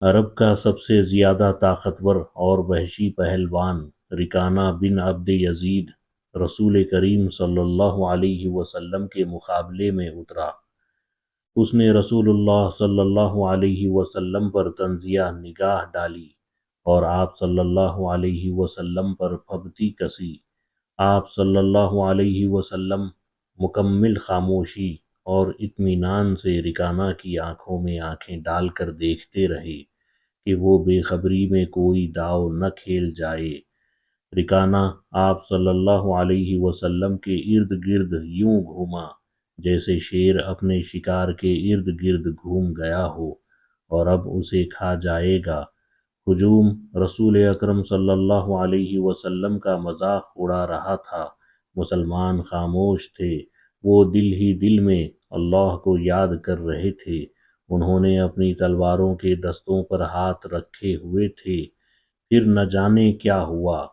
عرب کا سب سے زیادہ طاقتور اور وحشی پہلوان رکانہ بن عبد یزید رسول کریم صلی اللہ علیہ وسلم کے مقابلے میں اترا۔ اس نے رسول اللہ صلی اللہ علیہ وسلم پر طنزیہ نگاہ ڈالی اور آپ صلی اللہ علیہ وسلم پر پھبتی کسی۔ آپ صلی اللہ علیہ وسلم مکمل خاموشی اور اطمینان سے رکانہ کی آنکھوں میں آنکھیں ڈال کر دیکھتے رہے کہ وہ بے خبری میں کوئی داؤ نہ کھیل جائے۔ رکانہ آپ صلی اللہ علیہ وسلم کے ارد گرد یوں گھوما جیسے شیر اپنے شکار کے ارد گرد گھوم گیا ہو اور اب اسے کھا جائے گا۔ ہجوم رسول اکرم صلی اللہ علیہ وسلم کا مذاق اڑا رہا تھا۔ مسلمان خاموش تھے، وہ دل ہی دل میں اللہ کو یاد کر رہے تھے۔ انہوں نے اپنی تلواروں کے دستوں پر ہاتھ رکھے ہوئے تھے۔ پھر نہ جانے کیا ہوا۔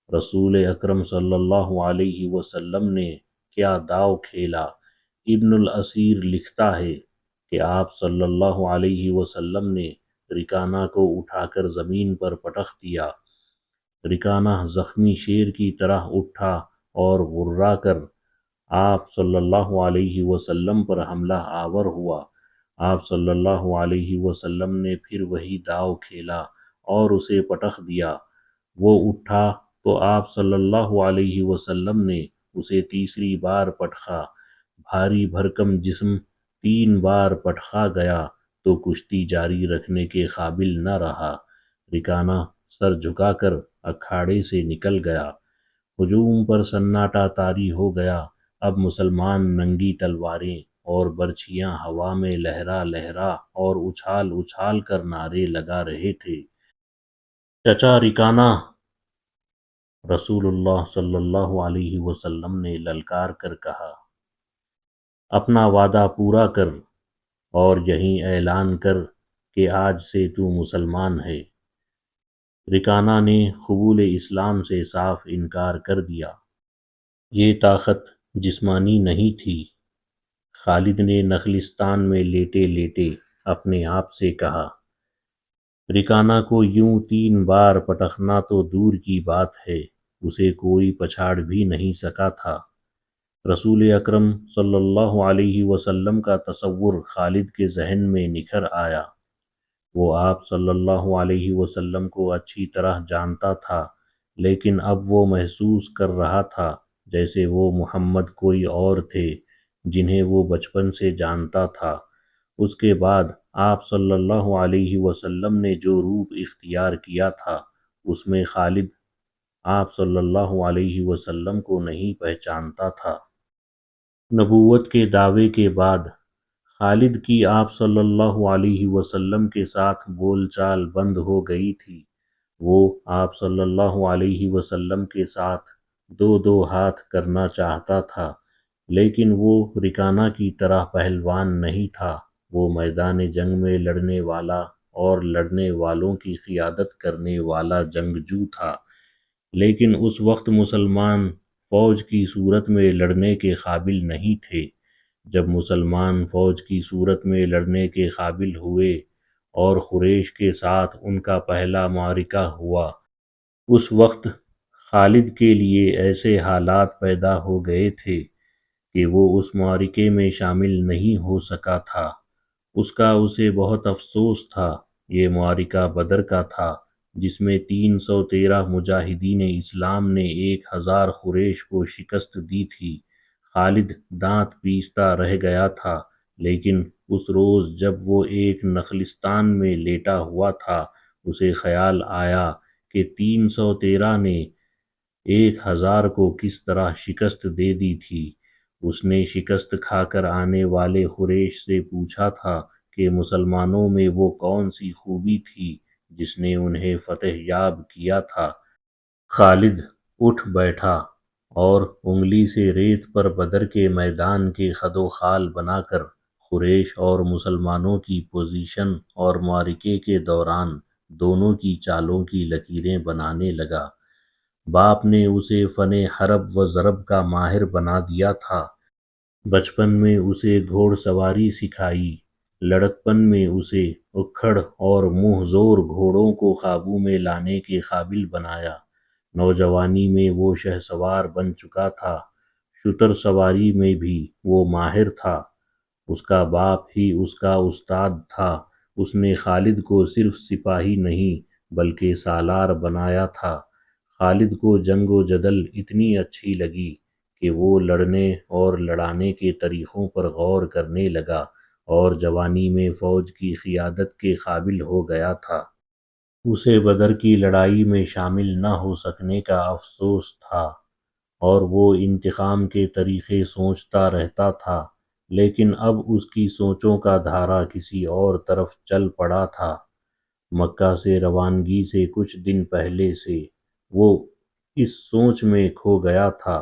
رسول اکرم صلی اللہ علیہ وسلم نے کیا داؤ کھیلا۔ ابن الاسیر لکھتا ہے کہ آپ صلی اللہ علیہ وسلم نے رکانہ کو اٹھا کر زمین پر پٹخ دیا۔ رکانہ زخمی شیر کی طرح اٹھا اور غرا کر آپ صلی اللہ علیہ وسلم پر حملہ آور ہوا۔ آپ صلی اللہ علیہ وسلم نے پھر وہی داؤ کھیلا اور اسے پٹخ دیا۔ وہ اٹھا تو آپ صلی اللہ علیہ وسلم نے اسے تیسری بار پٹخا۔ بھاری بھرکم جسم 3 بار پٹخا گیا تو کشتی جاری رکھنے کے قابل نہ رہا۔ رکانہ سر جھکا کر اکھاڑے سے نکل گیا۔ ہجوم پر سناٹا طاری ہو گیا۔ اب مسلمان ننگی تلواریں اور برچھیاں ہوا میں لہرا لہرا اور اچھال اچھال کر نعرے لگا رہے تھے۔ چچا رکانہ! رسول اللہ صلی اللہ علیہ وسلم نے للکار کر کہا، اپنا وعدہ پورا کر اور یہیں اعلان کر کہ آج سے تو مسلمان ہے۔ رکانہ نے قبول اسلام سے صاف انکار کر دیا۔ یہ طاقت جسمانی نہیں تھی۔ خالد نے نخلستان میں لیٹے لیٹے اپنے آپ سے کہا، رکانہ کو یوں 3 بار پٹخنا تو دور کی بات ہے، اسے کوئی پچھاڑ بھی نہیں سکا تھا۔ رسول اکرم صلی اللہ علیہ وسلم کا تصور خالد کے ذہن میں نکھر آیا۔ وہ آپ صلی اللہ علیہ وسلم کو اچھی طرح جانتا تھا، لیکن اب وہ محسوس کر رہا تھا جیسے وہ محمد کوئی اور تھے جنہیں وہ بچپن سے جانتا تھا۔ اس کے بعد آپ صلی اللہ علیہ وسلم نے جو روپ اختیار کیا تھا، اس میں خالد آپ صلی اللہ علیہ وسلم کو نہیں پہچانتا تھا۔ نبوت کے دعوے کے بعد خالد کی آپ صلی اللہ علیہ وسلم کے ساتھ بول چال بند ہو گئی تھی۔ وہ آپ صلی اللہ علیہ وسلم کے ساتھ 2 ہاتھ کرنا چاہتا تھا، لیکن وہ رکانہ کی طرح پہلوان نہیں تھا۔ وہ میدان جنگ میں لڑنے والا اور لڑنے والوں کی قیادت کرنے والا جنگجو تھا، لیکن اس وقت مسلمان فوج کی صورت میں لڑنے کے قابل نہیں تھے۔ جب مسلمان فوج کی صورت میں لڑنے کے قابل ہوئے اور قریش کے ساتھ ان کا پہلا معرکہ ہوا، اس وقت خالد کے لیے ایسے حالات پیدا ہو گئے تھے کہ وہ اس معرکے میں شامل نہیں ہو سکا تھا۔ اسے بہت افسوس تھا۔ یہ معرکہ بدر کا تھا، جس میں 313 مجاہدین اسلام نے 1000 قریش کو شکست دی تھی۔ خالد دانت پیستا رہ گیا تھا، لیکن اس روز جب وہ ایک نخلستان میں لیٹا ہوا تھا، اسے خیال آیا کہ 313 نے 1000 کو کس طرح شکست دے دی تھی۔ اس نے شکست کھا کر آنے والے قریش سے پوچھا تھا کہ مسلمانوں میں وہ کون سی خوبی تھی جس نے انہیں فتح یاب کیا تھا۔ خالد اٹھ بیٹھا اور انگلی سے ریت پر بدر کے میدان کے خد و خال بنا کر قریش اور مسلمانوں کی پوزیشن اور معرکے کے دوران دونوں کی چالوں کی لکیریں بنانے لگا۔ باپ نے اسے فن حرب و ضرب کا ماہر بنا دیا تھا۔ بچپن میں اسے گھوڑ سواری سکھائی، لڑکپن میں اسے اکھڑ اور منہ زور گھوڑوں کو قابو میں لانے کے قابل بنایا۔ نوجوانی میں وہ شہسوار بن چکا تھا، شتر سواری میں بھی وہ ماہر تھا۔ اس کا باپ ہی اس کا استاد تھا۔ اس نے خالد کو صرف سپاہی نہیں بلکہ سالار بنایا تھا۔ خالد کو جنگ و جدل اتنی اچھی لگی کہ وہ لڑنے اور لڑانے کے طریقوں پر غور کرنے لگا اور جوانی میں فوج کی قیادت کے قابل ہو گیا تھا۔ اسے بدر کی لڑائی میں شامل نہ ہو سکنے کا افسوس تھا اور وہ انتقام کے طریقے سوچتا رہتا تھا، لیکن اب اس کی سوچوں کا دھارا کسی اور طرف چل پڑا تھا۔ مکہ سے روانگی سے کچھ دن پہلے سے وہ اس سوچ میں کھو گیا تھا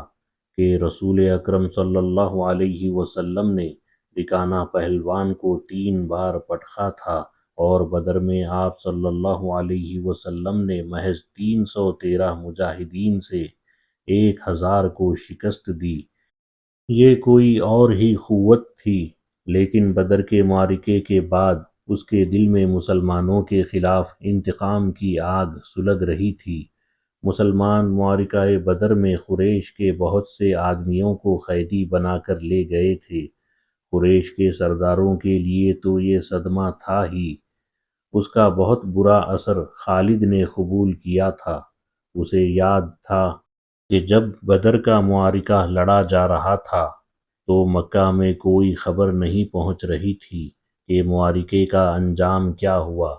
کہ رسول اکرم صلی اللہ علیہ وسلم نے رکانہ پہلوان کو 3 بار پٹخا تھا اور بدر میں آپ صلی اللہ علیہ وسلم نے محض 313 مجاہدین سے 1000 کو شکست دی۔ یہ کوئی اور ہی قوت تھی، لیکن بدر کے معرکے کے بعد اس کے دل میں مسلمانوں کے خلاف انتقام کی آگ سلگ رہی تھی۔ مسلمان معرکہ بدر میں قریش کے بہت سے آدمیوں کو قیدی بنا کر لے گئے تھے۔ قریش کے سرداروں کے لیے تو یہ صدمہ تھا ہی، اس کا بہت برا اثر خالد نے قبول کیا تھا۔ اسے یاد تھا کہ جب بدر کا معرکہ لڑا جا رہا تھا تو مکہ میں کوئی خبر نہیں پہنچ رہی تھی کہ معرکے کا انجام کیا ہوا۔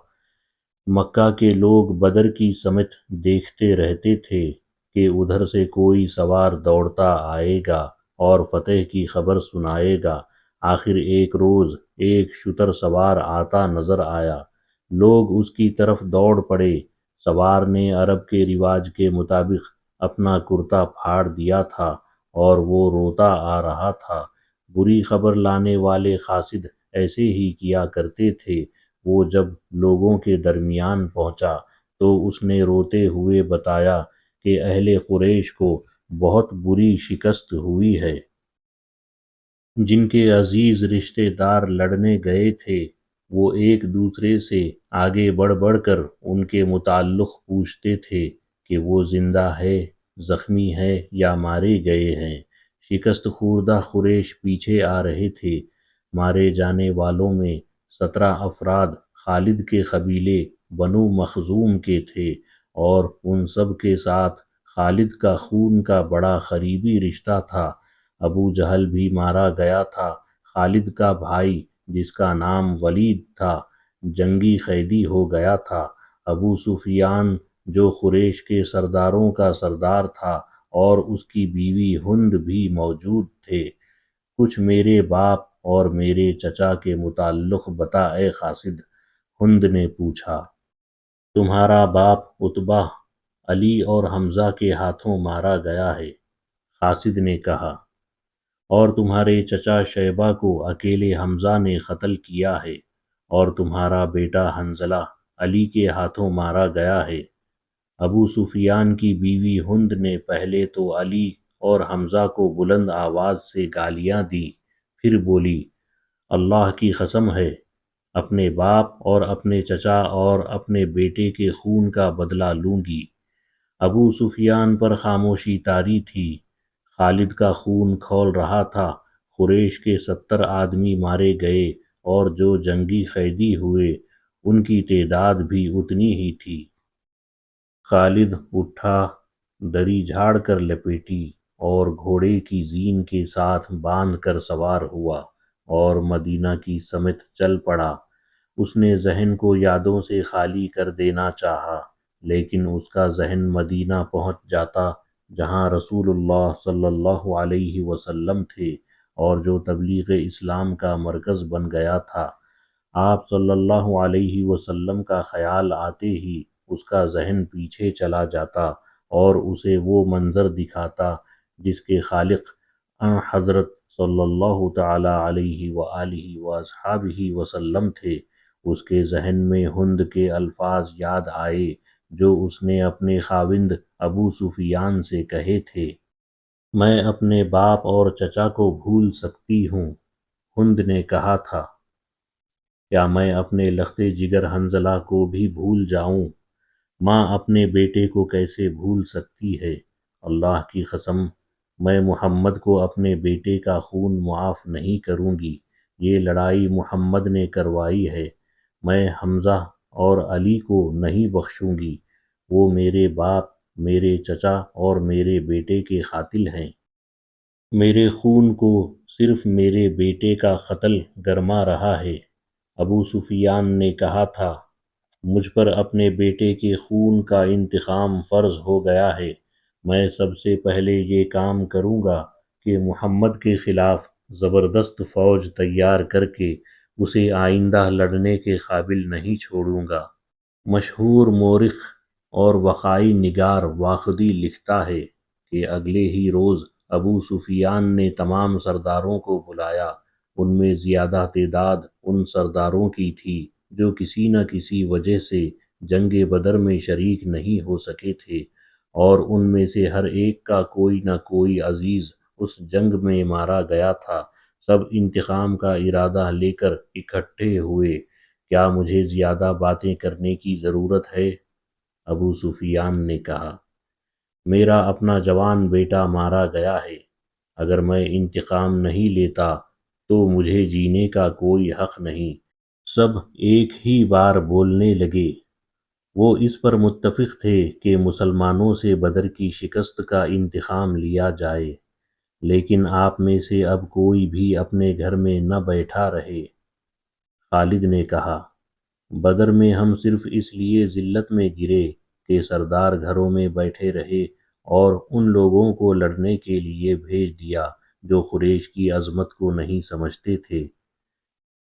مکہ کے لوگ بدر کی سمت دیکھتے رہتے تھے کہ ادھر سے کوئی سوار دوڑتا آئے گا اور فتح کی خبر سنائے گا۔ آخر ایک روز ایک شتر سوار آتا نظر آیا۔ لوگ اس کی طرف دوڑ پڑے۔ سوار نے عرب کے رواج کے مطابق اپنا کرتا پھاڑ دیا تھا اور وہ روتا آ رہا تھا۔ بری خبر لانے والے قاصد ایسے ہی کیا کرتے تھے۔ وہ جب لوگوں کے درمیان پہنچا تو اس نے روتے ہوئے بتایا کہ اہل قریش کو بہت بری شکست ہوئی ہے۔ جن کے عزیز رشتہ دار لڑنے گئے تھے وہ ایک دوسرے سے آگے بڑھ بڑھ کر ان کے متعلق پوچھتے تھے کہ وہ زندہ ہے، زخمی ہے یا مارے گئے ہیں۔ شکست خوردہ قریش پیچھے آ رہے تھے۔ مارے جانے والوں میں 17 افراد خالد کے قبیلے بنو مخزوم کے تھے اور ان سب کے ساتھ خالد کا خون کا بڑا قریبی رشتہ تھا۔ ابو جہل بھی مارا گیا تھا۔ خالد کا بھائی جس کا نام ولید تھا جنگی قیدی ہو گیا تھا۔ ابو سفیان جو قریش کے سرداروں کا سردار تھا اور اس کی بیوی ہند بھی موجود تھے۔ کچھ میرے باپ اور میرے چچا کے متعلق بتا اے قاصد، ہند نے پوچھا۔ تمہارا باپ عتبہ علی اور حمزہ کے ہاتھوں مارا گیا ہے، قاصد نے کہا، اور تمہارے چچا شیبہ کو اکیلے حمزہ نے قتل کیا ہے، اور تمہارا بیٹا حنظلہ علی کے ہاتھوں مارا گیا ہے۔ ابو سفیان کی بیوی ہند نے پہلے تو علی اور حمزہ کو بلند آواز سے گالیاں دی، پھر بولی، اللہ کی قسم ہے، اپنے باپ اور اپنے چچا اور اپنے بیٹے کے خون کا بدلہ لوں گی۔ ابو سفیان پر خاموشی طاری تھی۔ خالد کا خون کھول رہا تھا۔ قریش کے 70 آدمی مارے گئے اور جو جنگی قیدی ہوئے ان کی تعداد بھی اتنی ہی تھی۔ خالد اٹھا، دری جھاڑ کر لپیٹی اور گھوڑے کی زین کے ساتھ باندھ کر سوار ہوا اور مدینہ کی سمت چل پڑا۔ اس نے ذہن کو یادوں سے خالی کر دینا چاہا، لیکن اس کا ذہن مدینہ پہنچ جاتا جہاں رسول اللہ صلی اللہ علیہ وسلم تھے اور جو تبلیغ اسلام کا مرکز بن گیا تھا۔ آپ صلی اللہ علیہ وسلم کا خیال آتے ہی اس کا ذہن پیچھے چلا جاتا اور اسے وہ منظر دکھاتا جس کے خالق حضرت صلی اللہ تعالی علیہ وآلہ واصحابہ وسلم تھے۔ اس کے ذہن میں ہند کے الفاظ یاد آئے جو اس نے اپنے خاوند ابو سفیان سے کہے تھے۔ میں اپنے باپ اور چچا کو بھول سکتی ہوں، ہند نے کہا تھا۔ کیا میں اپنے لخت جگر حنظلہ کو بھی بھول جاؤں؟ ماں اپنے بیٹے کو کیسے بھول سکتی ہے؟ اللہ کی قسم، میں محمد کو اپنے بیٹے کا خون معاف نہیں کروں گی۔ یہ لڑائی محمد نے کروائی ہے، میں حمزہ اور علی کو نہیں بخشوں گی۔ وہ میرے باپ، میرے چچا اور میرے بیٹے کے قاتل ہیں۔ میرے خون کو صرف میرے بیٹے کا قتل گرما رہا ہے۔ ابو سفیان نے کہا تھا، مجھ پر اپنے بیٹے کے خون کا انتقام فرض ہو گیا ہے۔ میں سب سے پہلے یہ کام کروں گا کہ محمد کے خلاف زبردست فوج تیار کر کے اسے آئندہ لڑنے کے قابل نہیں چھوڑوں گا۔ مشہور مورخ اور وقائی نگار واقدی لکھتا ہے کہ اگلے ہی روز ابو سفیان نے تمام سرداروں کو بلایا۔ ان میں زیادہ تعداد ان سرداروں کی تھی جو کسی نہ کسی وجہ سے جنگ بدر میں شریک نہیں ہو سکے تھے، اور ان میں سے ہر ایک کا کوئی نہ کوئی عزیز اس جنگ میں مارا گیا تھا۔ سب انتقام کا ارادہ لے کر اکٹھے ہوئے۔ کیا مجھے زیادہ باتیں کرنے کی ضرورت ہے؟ ابو سفیان نے کہا، میرا اپنا جوان بیٹا مارا گیا ہے، اگر میں انتقام نہیں لیتا تو مجھے جینے کا کوئی حق نہیں۔ سب ایک ہی بار بولنے لگے۔ وہ اس پر متفق تھے کہ مسلمانوں سے بدر کی شکست کا انتقام لیا جائے، لیکن آپ میں سے اب کوئی بھی اپنے گھر میں نہ بیٹھا رہے۔ خالد نے کہا، بدر میں ہم صرف اس لیے ذلت میں گرے کہ سردار گھروں میں بیٹھے رہے اور ان لوگوں کو لڑنے کے لیے بھیج دیا جو قریش کی عظمت کو نہیں سمجھتے تھے۔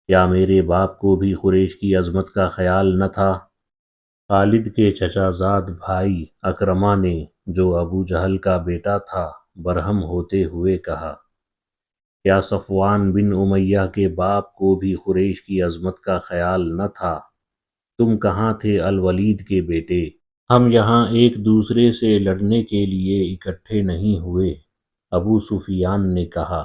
کیا میرے باپ کو بھی قریش کی عظمت کا خیال نہ تھا؟ خالد کے چچا زاد بھائی اکرمہ نے، جو ابو جہل کا بیٹا تھا، برہم ہوتے ہوئے کہا، کیا صفوان بن امیہ کے باپ کو بھی قریش کی عظمت کا خیال نہ تھا؟ تم کہاں تھے الولید کے بیٹے؟ ہم یہاں ایک دوسرے سے لڑنے کے لیے اکٹھے نہیں ہوئے۔ ابو سفیان نے کہا،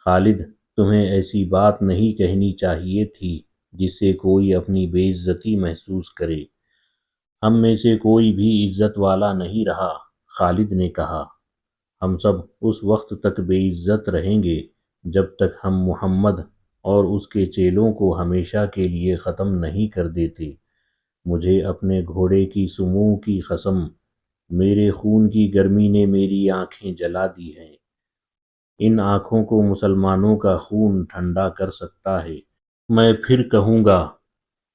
خالد، تمہیں ایسی بات نہیں کہنی چاہیے تھی جس سے کوئی اپنی بے عزتی محسوس کرے۔ ہم میں سے کوئی بھی عزت والا نہیں رہا۔ خالد نے کہا، ہم سب اس وقت تک بے عزت رہیں گے جب تک ہم محمد اور اس کے چیلوں کو ہمیشہ کے لیے ختم نہیں کر دیتے۔ مجھے اپنے گھوڑے کی سمو کی قسم، میرے خون کی گرمی نے میری آنکھیں جلا دی ہیں۔ ان آنکھوں کو مسلمانوں کا خون ٹھنڈا کر سکتا ہے۔ میں پھر کہوں گا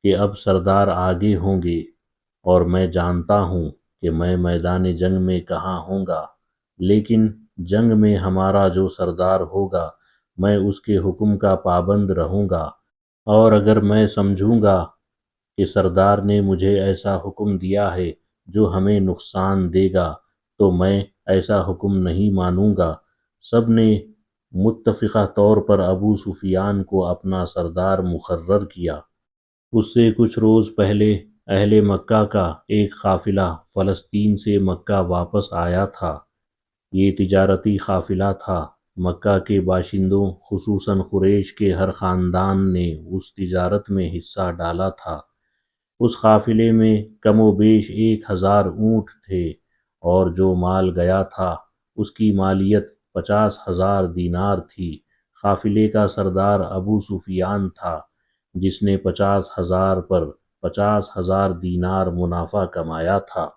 کہ اب سردار آگے ہوں گے، اور میں جانتا ہوں کہ میں میدان جنگ میں کہاں ہوں گا، لیکن جنگ میں ہمارا جو سردار ہوگا میں اس کے حکم کا پابند رہوں گا، اور اگر میں سمجھوں گا کہ سردار نے مجھے ایسا حکم دیا ہے جو ہمیں نقصان دے گا تو میں ایسا حکم نہیں مانوں گا۔ سب نے متفقہ طور پر ابو سفیان کو اپنا سردار مقرر کیا۔ اس سے کچھ روز پہلے اہل مکہ کا ایک قافلہ فلسطین سے مکہ واپس آیا تھا۔ یہ تجارتی قافلہ تھا۔ مکہ کے باشندوں خصوصاً قریش کے ہر خاندان نے اس تجارت میں حصہ ڈالا تھا۔ اس قافلے میں کم و بیش 1000 اونٹ تھے، اور جو مال گیا تھا اس کی مالیت 50,000 دینار تھی۔ قافلے کا سردار ابو سفیان تھا، جس نے 50,000 پر 50,000 دینار منافع کمایا تھا۔